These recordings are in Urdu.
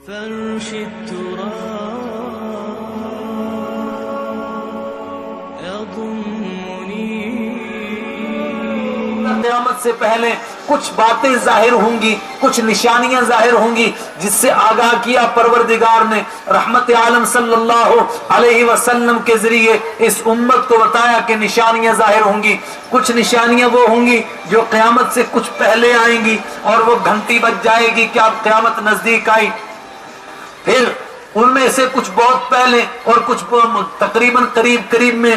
فرش التراب يضمني. قیامت سے پہلے کچھ باتیں ظاہر ہوں گی، کچھ نشانیاں ظاہر ہوں گی، جس سے آگاہ کیا پروردگار نے. رحمت عالم صلی اللہ علیہ وسلم کے ذریعے اس امت کو بتایا کہ نشانیاں ظاہر ہوں گی. کچھ نشانیاں وہ ہوں گی جو قیامت سے کچھ پہلے آئیں گی اور وہ گھنٹی بج جائے گی کہ اب قیامت نزدیک آئی. پھر ان میں سے کچھ بہت پہلے اور کچھ تقریباً قریب میں.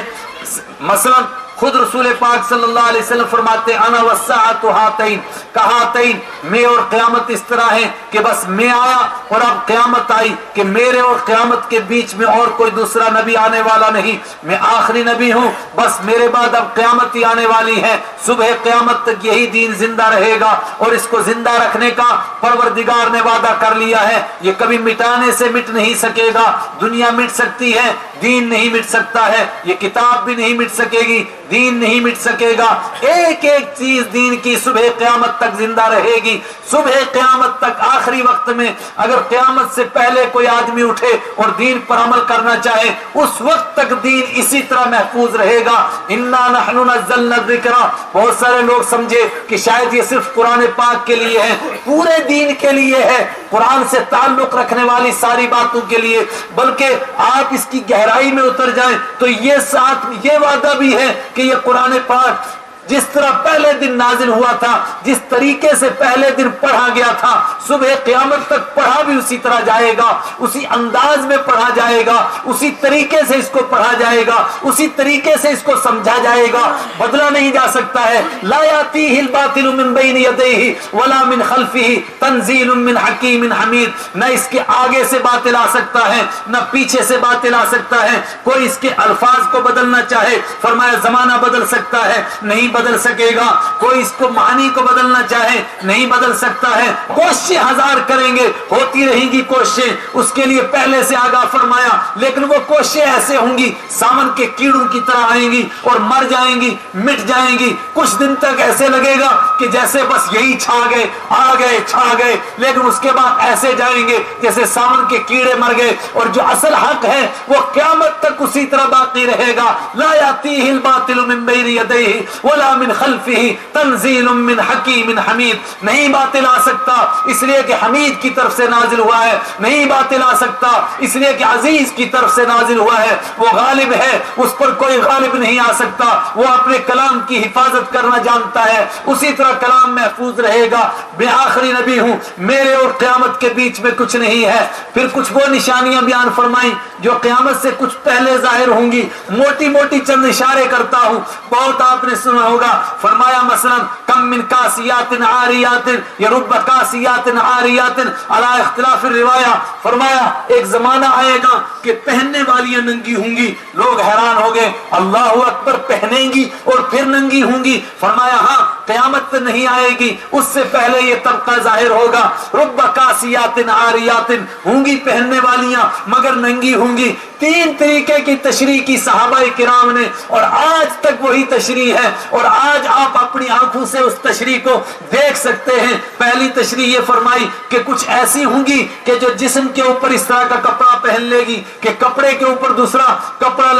مثلا خود رسول پاک صلی اللہ علیہ وسلم فرماتے انا والساعۃ ہاتین کہاتین، میں اور قیامت اس طرح ہے کہ بس میں آیا اور اب قیامت آئی، کہ میرے اور قیامت کے بیچ میں اور کوئی دوسرا نبی آنے والا نہیں. میں آخری نبی ہوں، بس میرے بعد اب قیامت ہی آنے والی ہے. صبح قیامت تک یہی دین زندہ رہے گا اور اس کو زندہ رکھنے کا پروردگار نے وعدہ کر لیا ہے. یہ کبھی مٹانے سے مٹ نہیں سکے گا. دنیا مٹ سکتی ہے، دین نہیں مٹ سکتا ہے. یہ کتاب بھی نہیں مٹ سکے گی، دین نہیں مٹ سکے گا. ایک ایک چیز دین کی صبح قیامت تک زندہ رہے گی. صبح قیامت تک آخری وقت میں اگر قیامت سے پہلے کوئی آدمی اٹھے اور دین پر عمل کرنا چاہے، اس وقت تک دین اسی طرح محفوظ رہے گا. انا نحن نزلنا الذکر، بہت سارے لوگ سمجھے کہ شاید یہ صرف قرآن پاک کے لیے ہے. پورے دین کے لیے ہے، قرآن سے تعلق رکھنے والی ساری باتوں کے لیے. بلکہ آپ اس کی گہرائی میں اتر جائیں تو یہ ساتھ یہ وعدہ بھی ہے کہ یہ قرآن پاک جس طرح پہلے دن نازل ہوا تھا، جس طریقے سے پہلے دن پڑھا گیا تھا، صبح قیامت تک پڑھا بھی اسی طرح جائے گا، اسی انداز میں پڑھا جائے گا، اسی طریقے سے اس کو پڑھا جائے گا، اسی طریقے سے اس کو سمجھا جائے گا. بدلا نہیں جا سکتا ہے. لا یاتیہ الباطل من بین یدیہ ولا من خلفہ تنزیل من حکیم حمید. نہ اس کے آگے سے باطل آ سکتا ہے، نہ پیچھے سے باطل آ سکتا ہے. کوئی اس کے الفاظ کو بدلنا چاہے، فرمایا زمانہ بدل سکتا ہے، نہیں بدل سکے گا. کوئی اس کو معنی کو بدلنا چاہے، نہیں بدل سکتا ہے. کوششیں ہزار کریں گے، ہوتی رہیں گی کوششیں، اس کے لیے پہلے سے آگاہ فرمایا. لیکن وہ کوششیں ایسے ہوں گی سامن کے کیڑوں کی طرح آئیں گی اور مر جائیں گی، مٹ جائیں گی. کچھ دن تک ایسے لگے گا کہ جیسے بس یہی چھا گئے، آ گئے، چھا گئے. لیکن اس کے بعد ایسے جائیں گے جیسے سامن کے کیڑے مر گئے. اور جو اصل حق ہے وہ قیامت تک اسی طرح باقی رہے گا. لا یاتیہ الباطل من بین یدیہ ولا من خلفہ تنزیل من حکیم حمید. نہیں باطل آ سکتا اس لیے کہ حمید کی طرف سے نازل ہوا ہے. نہیں باطل آ سکتا اس لیے کہ عزیز کی طرف سے نازل ہوا ہے. وہ غالب ہے، اس پر کوئی غالب نہیں آ سکتا. وہ اپنے کلام کی حفاظت کرنا جانتا ہے، اسی طرح کلام محفوظ رہے گا. میں آخری نبی ہوں، میرے اور قیامت کے بیچ میں کچھ نہیں ہے. پھر کچھ وہ نشانیاں بیان فرمائیں جو قیامت سے کچھ پہلے ظاہر ہوں گی. موٹی موٹی چند اشارے کرتا ہوں، بہت آپ نے سنا ہوگا. فرمایا مثلا کم من کاسیات عاریات یا رب کاسیات عاریات علی اختلاف الروایہ. فرمایا ایک زمانہ آئے گا کہ پہننے والیاں ننگی ہوں گی. لوگ حیران ہو گئے، اللہ اکبر، پہنیں گی اور پھر ننگی ہوں گی. فرمایا ہاں قیامت نہیں آئے گی، اس سے پہلے یہ طبقہ ظاہر ہوگا. رب کاسیات عاریات، ہوں گی پہننے والیاں مگر ننگی ہوں گی. تین طریقے کی تشریح کی صحابہ کرام نے اور آج تک وہی تشریح ہے اور آج آپ اپنی آنکھوں سے اس تشریح کو دیکھ سکتے ہیں. پہلی تشریح یہ فرمائی کہ کچھ ایسی ہوں گی کہ جو جسم کے اوپر اس طرح کا کپڑا پہن لے گی کہ کپڑے کے اوپر دوسرا کپڑا،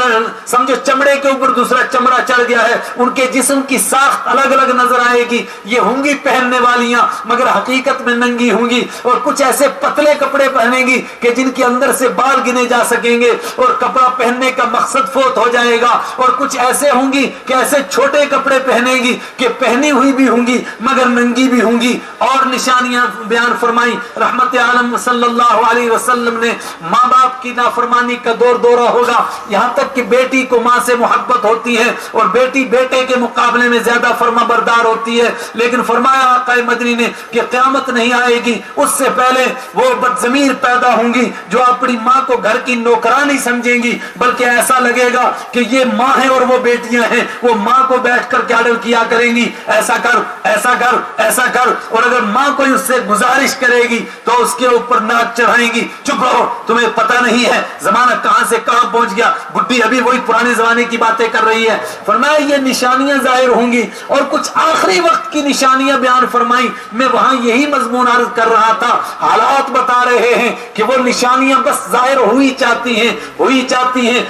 سمجھو چمڑے کے اوپر دوسرا چمڑا چڑھ گیا ہے. ان کے جسم کی ساخت الگ الگ نظر آئے گی. یہ ہوں گی پہننے والیاں مگر حقیقت میں ننگی ہوں گی. اور کچھ ایسے پتلے کپڑے پہنیں گی کہ جن کے اندر سے بال گنے جا سکیں گے اور کپڑا پہننے کا مقصد فوت ہو جائے گا. اور کچھ ایسے ہوں گی کہ ایسے چھوٹے کپڑے پہنے گی کہ پہنی ہوئی بھی ہوں گی مگر ننگی بھی ہوں گی. اور نشانیاں بیان فرمائی رحمت عالم صلی اللہ علیہ وسلم نے. ماں باپ کی نافرمانی کا دورہ ہوگا، یہاں تک کہ بیٹی کو ماں سے محبت ہوتی ہے اور بیٹی بیٹے کے مقابلے میں زیادہ فرما بردار ہوتی ہے. لیکن فرمایا آقا مدنی نے کہ قیامت نہیں آئے گی اس سے پہلے وہ بدضمیر پیدا ہوں گی جو اپنی ماں کو گھر کی نوکرانی سمجھیں گی، بلکہ ایسا لگے گا کہ یہ ماں ہے اور وہ بیٹیاں ہیں. وہ ماں کو بیٹھ کر کے آرڈر کیا کریں گی، ایسا کر، ایسا کر، ایسا کر. اور اگر ماں کوئی اس سے گزارش کرے گی تو اس کے اوپر ناک چڑھائیں گی، چپ رہو، تمہیں پتہ نہیں ہے زمانہ کہاں سے کہاں پہنچ گیا، بڈھی ابھی وہی پرانے زمانے کی باتیں کر رہی ہے. فرمایا یہ نشانیاں ظاہر ہوں گی. اور کچھ آخری وقت کی نشانیاں بیان فرمائی. میں وہاں یہی مضمون عرض کر رہا تھا. حالات بتا رہے ہیں کہ وہ نشانیاں بس ظاہر ہوئی چاہتی ہیں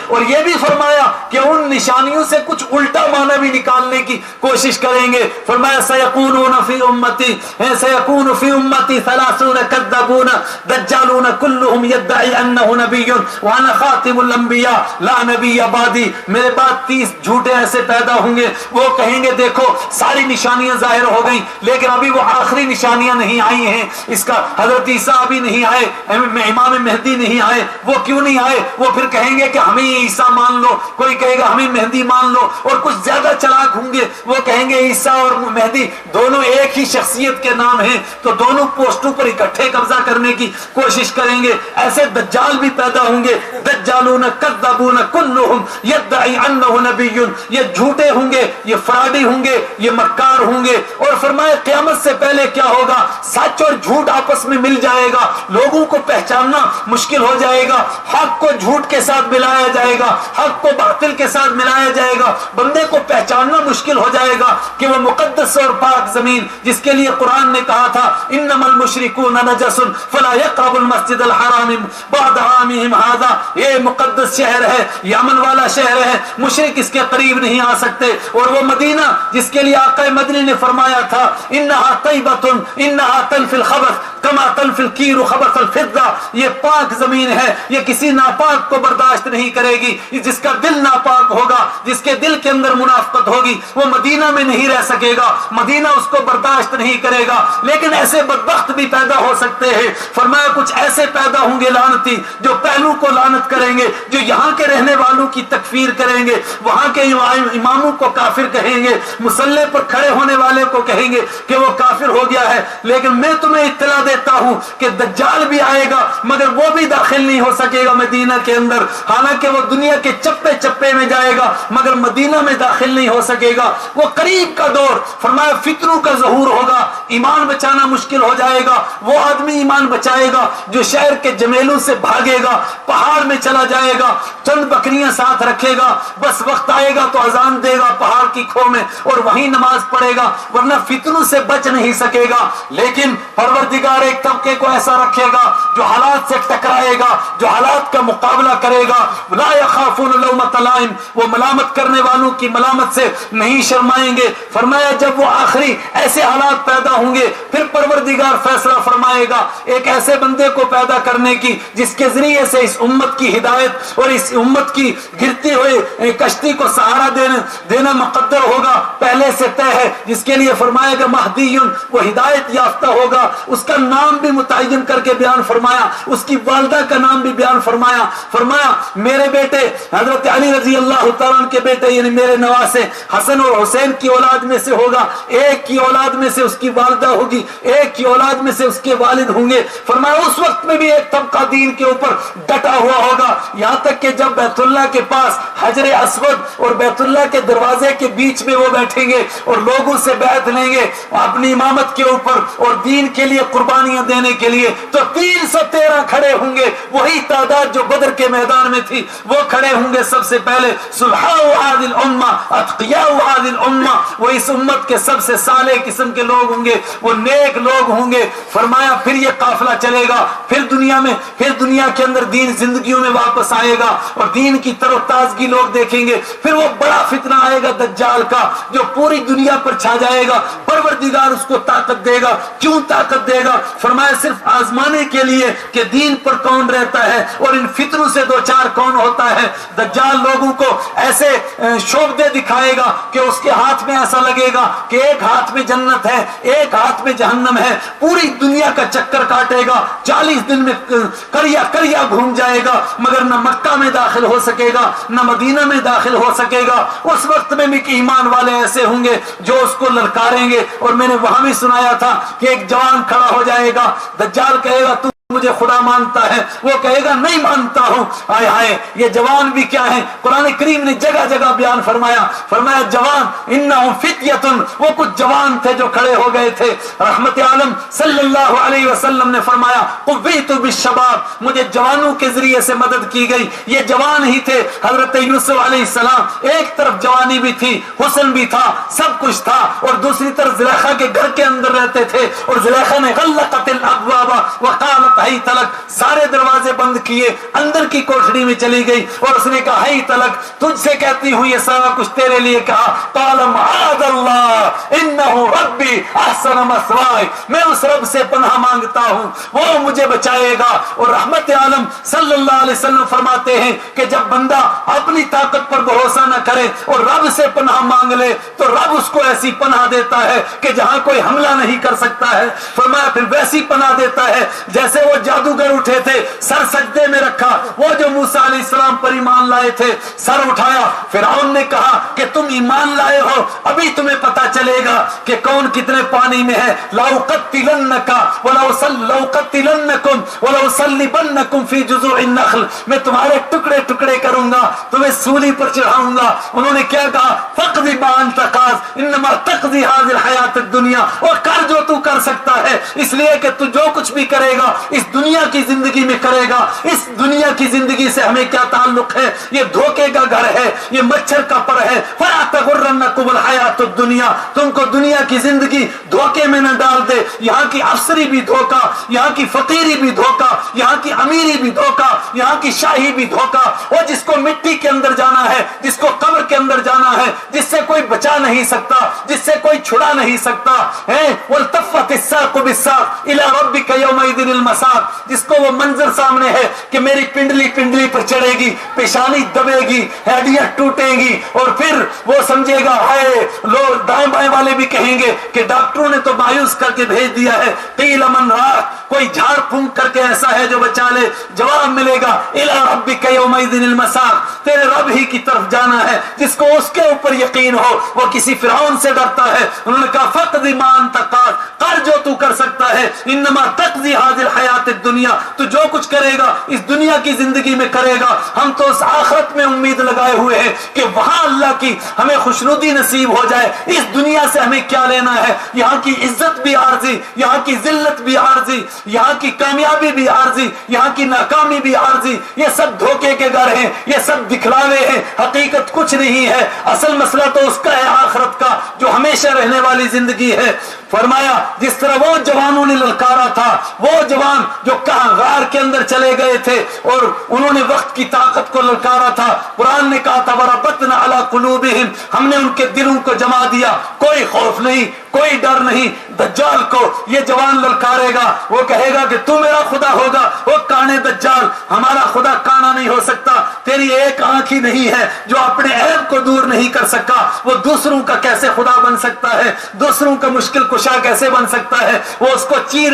اور یہ بھی فرمایا کہ ان نشانیوں سے کچھ الٹا معنی بھی نکالنے کی کوشش کریں گے. فرمایا سیکونون فی امتی 30 کذابون دجالون کلهم یدعی انہ نبی وانا خاتم الانبیاء لا نبی بعدی. میرے بعد 30 جھوٹے ایسے پیدا ہوں گے، وہ کہیں گے دیکھو ساری نشانیاں ظاہر ہو گئیں لیکن ابھی وہ آخری نشانیاں نہیں آئی ہیں. اس کا حضرت عیسیٰ ابھی نہیں آئے، امام مہدی نہیں آئے. وہ کیوں نہیں آئے؟ وہ پھر کہیں گے کہ ہمیں عیسیٰ مان لو، کوئی کہے گا ہمیں مہدی مان لو، اور کچھ زیادہ چلاک ہوں گے وہ کہیں گے عیسیٰ اور مہدی دونوں ایک ہی شخصیت کے نام ہیں تو دونوں پوسٹوں پر اکٹھے قبضہ کرنے کی کوشش کریں گے. ایسے دجال بھی پیدا ہوں گے. دجالون کذابون کلهم یدعی انہ نبی. یہ جھوٹے ہوں گے، یہ فراڈی ہوں گے، یہ مکار ہوں گے. اور فرمایا قیامت سے پہلے کیا ہوگا؟ سچ اور جھوٹ آپس میں مل جائے گا، لوگوں کو پہچاننا مشکل ہو جائے گا. حق کو جھوٹ کے ساتھ ملایا جائے گا، حق کو باطل کے ساتھ ملایا جائے گا. بندے کو پہچاننا مشکل ہو جائے گا کہ وہ مقدس اور پاک زمین جس کے لیے قرآن نے کہا تھا انما المشرکون نجس فلا يقربوا المسجد الحرام بعد عامهم هذا، یہ مقدس شہر ہے، یہ امن والا شہر ہے، مشرک اس کے قریب نہیں آ سکتے. اور وہ مدینہ جس کے لیے آقا مدنی نے فرمایا تھا انها طیبۃ انها تنفی الخبث کما تنفی الکیر خبث الفضہ، یہ پاک زمین ہے، یہ کسی ناپاک کو برداشت نہیں کرے گی. جس کا دل ناپاک ہوگا، جس کے دل کے اندر منافقت ہوگی، وہ مدینہ میں نہیں رہ سکے گا، مدینہ اس کو برداشت نہیں کرے گا. لیکن ایسے بدبخت بھی پیدا ہو سکتے ہیں. فرمایا کچھ ایسے پیدا ہوں گے لعنتی جو پہلو کو لعنت کریں گے، جو یہاں کے رہنے والوں کی تکفیر کریں گے، وہاں کے اماموں کو کافر کہیں گے، مصلی پر کھڑے ہونے والے کو کہیں گے کہ وہ کافر ہو گیا ہے. لیکن میں تمہیں اطلاع دیتا ہوں کہ دجال بھی آئے گا مگر وہ بھی داخل نہیں ہو سکے گا مدینہ کے اندر. حالانکہ وہ دنیا کے چپے چپے میں جائے گا مگر مدینہ میں داخل نہیں ہو سکے گا. وہ قریب کا دور فرمایا فتنوں کا ظہور ہوگا، ایمان بچانا مشکل ہو جائے گا. وہ آدمی ایمان بچائے گا جو شہر کے جمیلوں سے بھاگے گا، پہاڑ میں چلا جائے گا، چند بکریاں ساتھ رکھے گا، بس وقت آئے گا تو اذان دے گا پہاڑ کی کھو میں اور وہیں نماز پڑھے گا، ورنہ فتنوں سے بچ نہیں سکے گا. لیکن پروردگار ایک طبقے کو ایسا رکھے گا جو حالات سے ٹکرائے گا، جو حالات کا مقابلہ کرے گا. لا يخافون لومۃ لائم، وہ ملامت کرنے والوں کی ملامت سے نہیں شرمائیں گے. فرمایا جب وہ آخری ایسے حالات پیدا ہوں گے پھر پروردگار فیصلہ فرمائے گا ایک ایسے بندے کو پیدا کرنے کی جس کے ذریعے سے اس امت کی ہدایت اور اس امت کی گرتی ہوئی کشتی کو سہارا دینا مقدر ہوگا، پہلے سے طے ہے. جس کے لیے فرمایا گا مہدی، وہ ہدایت یافتہ ہوگا. اس کا نام بھی متعین کر کے بیان فرمایا، اس کی والدہ کا نام بھی بیان فرمایا. فرمایا میرے بیٹے حضرت علی رضی اللہ تعالیٰ عنہ کے بیٹے یعنی میرے نواسے حسن اور حسین کی اولاد میں سے ہوگا، ایک کی اولاد میں سے اس کی والدہ ہوگی، ایک کی اولاد میں سے اس کے والد ہوں گے. فرمایا اس وقت میں بھی ایک طبقہ دین کے اوپر ڈٹا ہوا ہوگا، یہاں تک کہ جب بیت اللہ کے پاس حجر اسود اور بیت اللہ کے دروازے کے بیچ میں وہ بیٹھیں گے اور لوگوں سے بیعت لیں گے اپنی امامت کے اوپر اور دین کے لیے قربانیاں دینے کے لیے، تو 313 کھڑے ہوں گے، وہی تعداد جو بدر کے میدان میں تھی وہ کھڑے ہوں گے. سب سے پہلے صلحاء هذه الامه اتقیاء هذه الامه، وہ اس امت کے سب سے صالح قسم کے لوگ ہوں گے، وہ نیک لوگ ہوں گے. فرمایا پھر یہ قافلہ چلے گا، پھر دنیا کے اندر دین زندگیوں میں واپس آئے گا اور دین کی تر و تازگی لوگ دیکھیں گے. پھر وہ بڑا فتنہ آئے گا دجال کا جو پوری دنیا پر چھا جائے گا. پروردگار اس کو طاقت دے گا. کیوں طاقت دے گا؟ فرمایا صرف آزمانے کے لیے کہ دین پر کون رہتا ہے اور ان فتنوں سے دو چار کون ہوتا ہے. دجال لوگوں کو ایسے شعبدے دکھائے گا کہ اس کے ہاتھ میں ایسا لگے گا کہ ایک ہاتھ میں جنت ہے، ایک ہاتھ میں جہنم ہے. پوری دنیا کا چکر کاٹے گا، 40 دن میں کریا گھوم جائے گا، مگر نہ مکہ میں داخل ہو سکے گا نہ مدینہ میں داخل ہو سکے گا. اس وقت میں بھی ایمان والے ایسے ہوں گے جو اس کو للکاریں گے. اور میں نے وہاں بھی سنایا تھا کہ ایک جوان کھڑا ہو جائے گا، دجال کہے گا تو مجھے خدا مانتا ہے، وہ کہے گا نہیں مانتا ہوں۔ آئے ہائے، یہ جوان بھی کیا ہے، قرآن کریم نے جگہ جگہ بیان فرمایا جوان انہم فتیتن، وہ کچھ جوان تھے جو کھڑے ہو گئے تھے۔ رحمت عالم صلی اللہ علیہ وسلم نے فرمایا قویت بالشباب، مجھے جوانوں کے ذریعے سے مدد کی گئی۔ یہ جوان ہی تھے حضرت یوسف علیہ السلام، ایک طرف جوانی بھی تھی، حسن بھی تھا، سب کچھ تھا، اور دوسری طرف زلیخا کے گھر کے اندر رہتے تھے، اور زلیخا نے غلقت الابواب وقالت ہیت لک، سارے دروازے بند کیے، اندر کی کوٹھڑی میں چلی گئی اور اس نے کہا ہیت لک، تجھ سے کہتی ہوں یہ سارا کچھ تیرے لیے کہا۔ قال معاذ اللہ انہ ربی احسن مثوائی، میں اس رب سے پناہ مانگتا ہوں، وہ مجھے بچائے گا۔ اور رحمت عالم صلی اللہ علیہ وسلم فرماتے ہیں کہ جب بندہ اپنی طاقت پر بھروسہ نہ کرے اور رب سے پناہ مانگ لے تو رب اس کو ایسی پناہ دیتا ہے کہ جہاں کوئی حملہ نہیں کر سکتا ہے۔ فرمایا پھر ویسی پناہ دیتا ہے جیسے وہ جادوگر اٹھے تھے، سر سجدے میں رکھا، وہ جو موسیٰ علیہ السلام پر ایمان لائے تھے، سر اٹھایا، فرعون نے کہا کہ تم ایمان لائے ہو، ابھی تمہیں پتا چلے گا کہ کون کتنے پانی میں ہے۔ لَأُقَتِّلَنَّكَ وَلَأُصَلِّبَنَّكُمْ وَلَأُصَلِّبَنَّكُمْ فِي جُذُوعِ النَّخْلِ، میں تمہارے ٹکڑے ٹکڑے کروں گا، تمہیں سولی پر چڑھاؤں گا۔ انہوں نے کیا کہا؟ فَقْضِ مَا أَنْتَ قَاضٍ إِنَّمَا تَقْضِي هَذِهِ الْحَيَاةَ الدُّنْيَا، اور کر جو تو کر سکتا ہے، اس لیے کہ تو جو کچھ بھی کرے گا اس دنیا کی زندگی میں کرے گا۔ اس دنیا کی زندگی سے ہمیں کیا تعلق ہے؟ یہ دھوکے کا گھر ہے، یہ مچھر کا پر ہے۔ فَلَا تَغُرَّنَّكُمُ الْحَيَاةُ الدُّنْيَا، تم کو دنیا کی زندگی دھوکے میں نہ ڈال دے۔ یہاں کی افسری بھی دھوکا، یہاں کی فقیری بھی دھوکا، یہاں کی امیری بھی دھوکا، یہاں کی شاہی بھی دھوکا۔ اور جس کو مٹی کے اندر جانا ہے، جس کو قبر کے اندر جانا ہے، جس سے کوئی بچا نہیں سکتا، جس سے کوئی چھڑا نہیں سکتا ہے، وَالْتَفَّتِ السَّاقُ بِالسَّاقِ إِلَىٰ رَبِّكَ يَوْمَئِذٍ الْمَسَاقُ، جس کو وہ منظر سامنے ہے کہ میری پنڈلی پنڈلی پر چڑھے گی، پیشانی دبے گی، ہڈیاں ٹوٹیں گی، اور پھر وہ سمجھے گا ہائے، لوگ دائیں بائیں والے بھی کہیں گے کہ ڈاکٹروں نے تو مایوس کر کے بھیج دیا ہے، قیل من راق، کوئی جھاڑ پھونک کر کے ایسا ہے جو بچا لے۔ جواب ملے گا الی ربک یومئذ المساق، تیرے رب ہی کی طرف جانا ہے۔ جس کو اس کے اوپر یقین ہو وہ کسی فرعون سے ڈرتا ہے۔ انہوں نے کہا فقض ما انت قاض، کر جو تو کر سکتا ہے، انما تقضی هذه الحیات الدنیا، تو جو کچھ کرے گا اس دنیا کی زندگی میں کرے گا۔ ہم تو اس آخرت میں امید لگائے ہوئے ہیں کہ وہاں اللہ کی ہمیں خوشنودی نصیب ہو جائے۔ اس دنیا سے ہمیں کیا لینا ہے؟ یہاں کی عزت بھی عارضی، یہاں کی ذلت بھی عارضی، یہاں کی کامیابی بھی عارضی، یہاں کی ناکامی بھی عارضی۔ یہ سب دھوکے کے گھر ہیں، یہ سب دکھلاوے ہیں، حقیقت کچھ نہیں ہے۔ اصل مسئلہ تو اس کا ہے آخرت کا جو ہمیشہ رہنے والی زندگی ہے۔ فرمایا جس طرح وہ جوانوں نے للکارا تھا، وہ جوان جو کہاں غار کے اندر چلے گئے تھے اور انہوں نے وقت کی طاقت کو للکارا تھا، قرآن نے کہا تھا وَرَبَطْنَا عَلَىٰ قُلُوبِهِمْ، ہم نے ان کے دلوں کو جما دیا، کوئی خوف نہیں، کوئی ڈر نہیں۔ دجال کو یہ جوان للکارے گا، وہ کہے گا کہ تو میرا خدا ہوگا۔ وہ کانے دجال، ہمارا خدا کانا نہیں ہو سکتا، تیری ایک آنکھ ہی نہیں ہے جو اپنے عیب کو دور نہیں کر سکا، وہ دوسروں کا کیسے خدا بن سکتا ہے؟ دوسروں کا مشکل کشا کیسے بن سکتا ہے؟ وہ اس کو چیر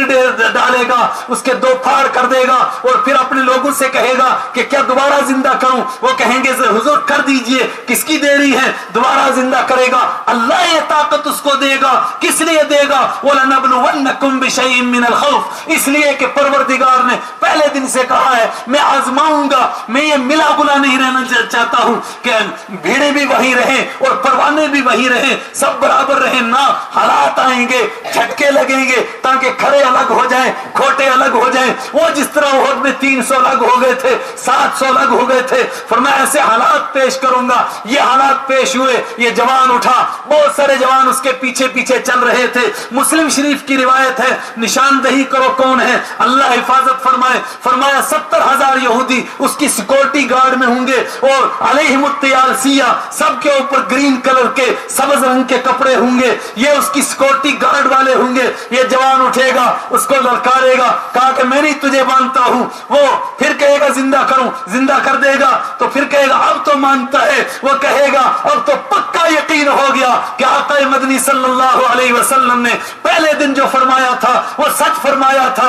ڈالے گا، اس کے دو پھاڑ کر دے گا، اور پھر اپنے لوگوں سے کہے گا کہ کیا دوبارہ زندہ کروں؟ وہ کہیں گے حضور کر دیجئے، کس کی دیری ہے؟ دوبارہ زندہ کرے گا۔ اللہ یہ طاقت اس کو دے گا، کس لیے دے گا؟ وَلَنَبْلُوَنَّكُمْ بِشَيْءٍ مِّنَ الْخَوْفِ، اس لیے کہ پروردگار نے پہلے دن سے کہا ہے میں آزماؤں گا، میں یہ ملا گلا نہیں رہنا چاہتا ہوں کہ بھیڑیں بھی وہی رہیں اور پروانے بھی وہی رہیں، سب برابر رہیں، نہ حالات آئیں گے، جھٹکے لگیں گے تاکہ کھڑے الگ ہو جائیں، کھوٹے الگ ہو جائیں۔ وہ جس طرح احد میں 300 الگ ہو گئے تھے، 700 الگ ہو گئے تھے، فرمایا ایسے حالات پیش کروں گا۔ یہ حالات پیش ہوئے، یہ جوان اٹھا، بہت سارے جوان اس کے پیچھے پیچھے چل رہے تھے۔ مسلم شریف کی روایت ہے، نشاندہی کرو کون ہے، اللہ حفاظت فرمائے۔ فرمایا 70,000 یہودی اس کی سیکورٹی گارڈ میں ہوں گے، اور علیہم الطیال سیاہ، سب کے اوپر گرین کلر کے سبز رنگ کے کپڑے ہوں گے، یہ اس کی سیکورٹی گارڈ والے ہوں گے۔ یہ جوان اٹھے گا، اس کو للکارے گا، کہا کہ میں نہیں تجھے مانتا ہوں۔ وہ پھر کہے گا زندہ کروں، زندہ کر دے گا تو پھر کہے گا اب تو مانتا ہے، وہ کہے گا اب تو پکا یقین ہو گیا کہ آقا مدنی صلی اللہ علیہ وسلم نے پہلے دن جو فرمایا تھا وہ سچ فرمایا تھا،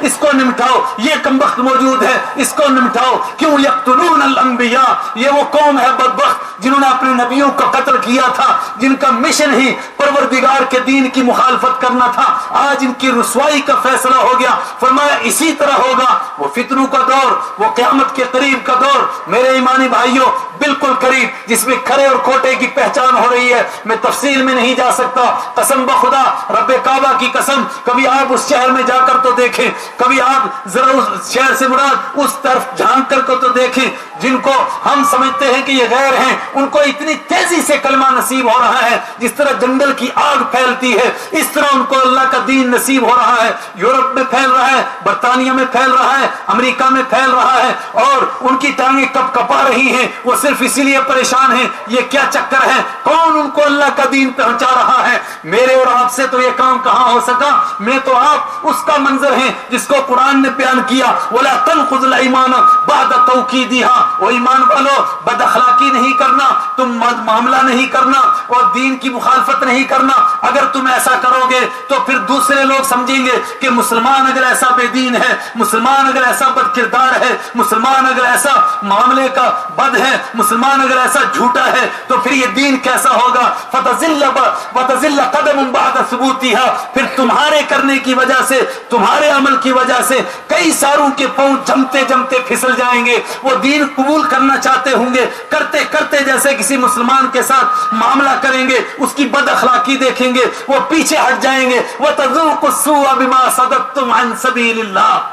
اس کو نمٹاؤ، یہ کمبخت موجود ہے اس کو نمٹاؤ۔ کیوں یقتلون الانبیاء، یہ وہ قوم ہے بدبخت جنہوں نے اپنے نبیوں کو قتل کیا تھا، جن کا مشن ہی پروردگار کے دین کی مخالفت کرنا تھا، آج ان کی رسوائی کا فیصلہ ہو گیا۔ فرمایا اسی طرح ہوگا وہ فتنوں کا دور، وہ قیامت کے قریب کا دور میرے ایمانی بھائیوں بالکل قریب، جس میں کھرے اور کھوٹے کی پہچان ہو رہی ہے۔ میں تفصیل میں نہیں جا سکتا، قسم بخدا رب کعبہ کی قسم، کبھی آپ اس شہر میں جا کر تو دیکھیں، کبھی آپ ذرا اس شہر سے مراد اس طرف جھانک کر تو دیکھیں جن کو ہم سمجھتے ہیں کہ یہ غیر ہیں، ان کو اتنی تیزی سے کلمہ نصیب ہو رہا ہے، جس طرح جنگل کی آگ پھیلتی ہے اس طرح ان کو اللہ کا دین نصیب ہو رہا ہے۔ یورپ میں پھیل رہا ہے، برطانیہ میں پھیل رہا ہے، امریکہ میں پھیل رہا ہے، اور ان کی ٹانگیں کب کپا رہی ہیں، وہ صرف اسی لیے پریشان ہیں یہ کیا چکر ہے، کون ان کو اللہ کا دین پہنچا رہا ہے۔ میرے اور آپ سے تو یہ کام کہاں ہو سکا، میں تو آپ اس کا منظر ہیں جس کو قرآن نے بیان کیا، وَلَا تَنْقُضُوا الْأَيْمَانَ بَعْدَ تَوْكِيدِهَا، وہ ایمان والو بد اخلاقی نہیں کرنا، تم معاملہ نہیں کرنا اور دین کی مخالفت نہیں کرنا۔ اگر تم ایسا کرو گے تو پھر دوسرے لوگ سمجھیں گے کہ مسلمان اگر ایسا بے دین ہے، مسلمان اگر ایسا بد کردار ہے، مسلمان اگر ایسا معاملے کا بد ہے، مسلمان اگر ایسا جھوٹا ہے تو پھر یہ دین کیسا ہوگا۔ فَتَزِلَّ قَدَمٌ بَعْدَ ثُبُوتِهَا، پھر تمہارے کرنے کی وجہ سے، تمہارے عمل کی وجہ سے کئی ساروں کے پاؤں جمتے جمتے پھسل جائیں گے۔ وہ دین قبول کرنا چاہتے ہوں گے، کرتے کرتے جیسے کسی مسلمان کے ساتھ معاملہ کریں گے، اس کی بد اخلاقی دیکھیں گے، وہ پیچھے ہٹ جائیں گے۔ وَتَذُوقُوا السُّوءَ بِمَا صَدَدتُّمْ عَنْ سَبِيلِ اللَّهِ۔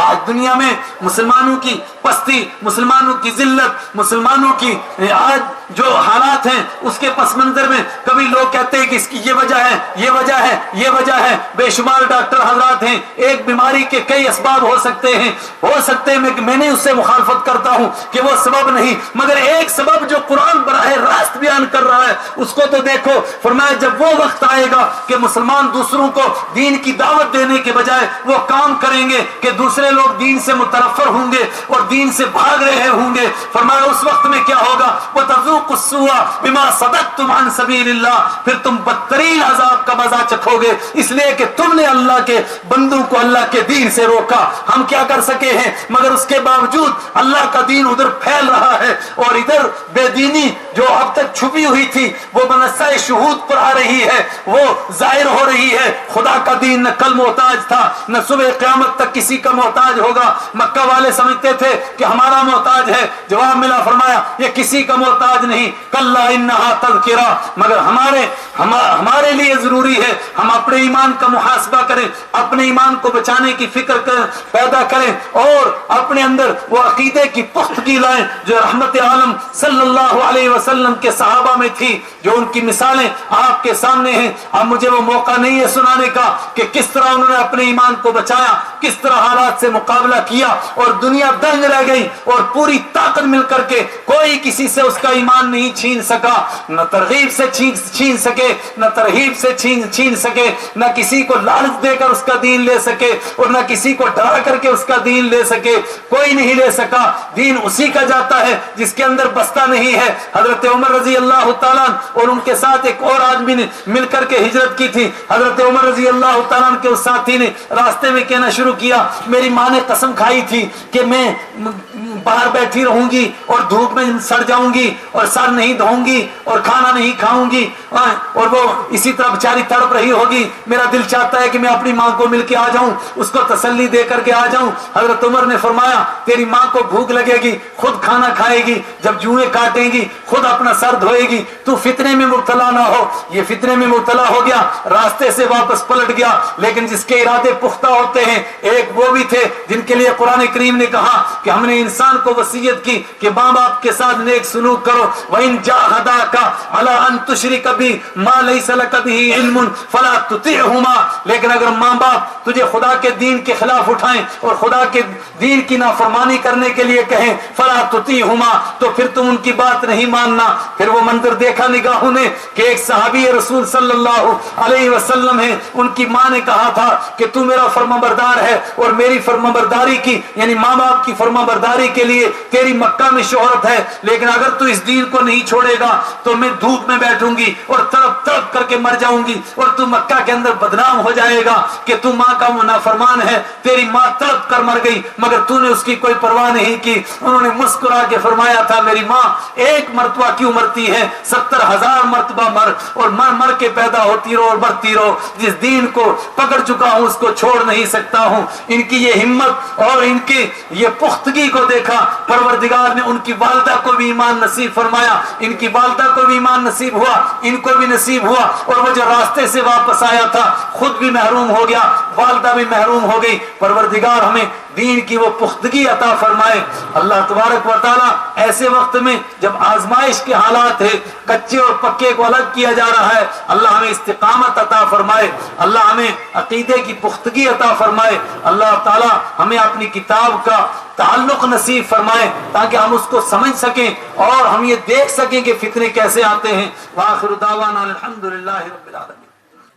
آج دنیا میں مسلمانوں کی پستی، مسلمانوں کی ذلت، مسلمانوں کی آج جو حالات ہیں اس کے پس منظر میں کبھی لوگ کہتے ہیں کہ اس کی یہ وجہ ہے، یہ وجہ ہے، یہ وجہ ہے۔ بے شمار ڈاکٹر حضرات ہیں، ایک بیماری کے کئی اسباب ہو سکتے ہیں، ہو سکتے ہیں میں نے اس سے مخالفت کرتا ہوں کہ وہ سبب نہیں، مگر ایک سبب جو قرآن براہ راست بیان کر رہا ہے اس کو تو دیکھو۔ فرمایا جب وہ وقت آئے گا کہ مسلمان دوسروں کو دین کی دعوت دینے کے بجائے وہ کام کریں گے کہ دوسرے لوگ دین سے متنفر ہوں گے اور دین سے بھاگ رہے ہوں گے، فرمایا اس وقت میں کیا ہوگا، وَتَذُوقُوا السُّوءَ بِمَا صَدَدتُّمْ عَنْ سَبِيلِ اللَّهِ، پھر تم بدترین عذاب کا مزہ چکھو گے، اس لیے کہ تم نے اللہ کے بندوں کو اللہ کے دین سے روکا۔ ہم کیا کر سکے ہیں، مگر اس کے باوجود اللہ کا دین ادھر پھیل رہا ہے اور ادھر بے دینی جو اب تک چھپی ہوئی تھی وہ بنسائے شہود پر آ رہی ہے، وہ ظاہر ہو رہی ہے۔ خدا کا دین نہ کل محتاج تھا، نہ صبح قیامت تک کسی کا محتاج ہوگا۔ مکہ والے سمجھتے تھے کہ ہمارا محتاج ہے، جواب ملا فرمایا یہ کسی کا محتاج نہیں، کلا انہا تذکرہ، مگر ہمارے لیے ضروری ہے ہم اپنے ایمان کا محاسبہ کریں، اپنے ایمان کو بچانے کی فکر پیدا کریں اور اپنے اندر وہ عقیدے کی پختگی لائیں جو رحمت عالم صلی اللہ علیہ وسلم کے صحابہ میں تھی، جو ان کی مثالیں آپ کے سامنے ہیں۔ اب مجھے وہ موقع نہیں ہے سنانے کا کہ کس طرح انہوں نے اپنے ایمان کو بچایا، کس طرح حالات سے مقابلہ کیا اور دنیا دنگ رہ گئی اور پوری طاقت مل کر کے کوئی کسی سے اس کا ایمان نہیں چھین سکا، نہ ترغیب سے چھین سکے، نہ ترہیب سے چھین سکے، نہ کسی کو لالچ دے کر اس کا دین لے سکے اور نہ کسی کو ڈرا کر کے اس کا دین لے سکے، کوئی نہیں لے سکا۔ دین اسی کا جاتا ہے جس کے اندر بستہ نہیں ہے۔ حضرت عمر رضی اللہ تعالیٰ اور ان کے ساتھ ایک اور آدمی نے مل کر کے ہجرت کی تھی۔ حضرت عمر رضی اللہ تعالیٰ کے اس ساتھی نے راستے میں کہنا شروع کیا، میری ماں نے قسم کھائی تھی کہ میں باہر بیٹھی رہوں گی اور دھوپ میں سڑ جاؤں گی اور سر نہیں دھوؤں گی اور کھانا نہیں کھاؤں گی اور وہ اسی طرح بیچاری تڑپ رہی ہوگی، میرا دل چاہتا ہے کہ میں اپنی ماں کو مل کے آ جاؤں، اس کو تسلی دے کر کے آ جاؤں۔ حضرت عمر نے فرمایا تیری ماں کو بھوک لگے گی، خود کھانا کھائے گی، جب جوئیں کاٹے گی خود اپنا سر دھوئے گی، تو فتنے میں مبتلا نہ ہو۔ یہ فتنے میں مبتلا ہو گیا، راستے سے واپس پلٹ گیا، لیکن جس کے ارادے پختہ ہوتے ہیں، ایک وہ بھی تھے جن کے لیے قرآن کریم نے کہا کہ ہم نے انسان کو وصیت کی کہ ماں باپ کے ساتھ نیک سلوک کرو، وَإِن جَاهَدَاكَ عَلَىٰ أَن تُشْرِكَ بِي مَا لَيْسَ لَكَ بِهِ عِلْمٌ فَلَا تُطِعْهُمَا، لیکن اگر ماں باپ تجھے خدا کے دین کے خلاف اٹھائیں اور خدا کے دین کی نافرمانی کرنے کے لیے کہیں فَلَا تُطِعْهُمَا، تو پھر تم ان کی بات نہیں ماننا۔ پھر وہ منظر دیکھا نگاہوں نے کہ ایک صحابی رسول صلی اللہ علیہ وسلم ہے، ان کی ماں نے کہا تھا کہ تو میرا فرمانبردار ہے اور میری فرمانبرداری کی، یعنی ماں باپ کی فرمانبرداری کی کے لیے تیری مکہ میں شہرت ہے، لیکن اگر تو اس دین کو نہیں چھوڑے گا تو میں دھوپ میں بیٹھوں گی اور تڑپ تڑپ کر کے مر جاؤں گی اور تو مکہ کے اندر بدنام ہو جائے گا کہ تو ماں کا نافرمان ہے، تیری ماں تڑپ کر مر گئی مگر تو نے اس کی کوئی پرواہ نہیں کی۔ انہوں نے مسکرا کے فرمایا تھا میری ماں ایک مرتبہ کیوں مرتی ہے، 70,000 مرتبہ مر اور مر مر کے پیدا ہوتی رہو اور مرتی رہو، جس دین کو پکڑ چکا ہوں اس کو چھوڑ نہیں سکتا ہوں۔ ان کی یہ ہمت اور ان کی یہ پختگی کو دیکھا، پروردگار نے ان کی والدہ کو بھی ایمان نصیب فرمایا، ان کی والدہ کو بھی ایمان نصیب ہوا، ان کو بھی نصیب ہوا، اور وہ جو راستے سے واپس آیا تھا خود بھی محروم ہو گیا، والدہ بھی محروم ہو گئی۔ پروردگار ہمیں دین کی وہ پختگی عطا فرمائے۔ اللہ تبارک و تعالیٰ ایسے وقت میں جب آزمائش کے حالات ہے، کچے اور پکے کو الگ کیا جا رہا ہے، اللہ ہمیں استقامت عطا فرمائے، اللہ ہمیں عقیدے کی پختگی عطا فرمائے، اللہ تعالیٰ ہمیں اپنی کتاب کا تعلق نصیب فرمائے تاکہ ہم اس کو سمجھ سکیں اور ہم یہ دیکھ سکیں کہ فتنے کیسے آتے ہیں۔ وآخر دعوانا الحمدللہ رب العالمین۔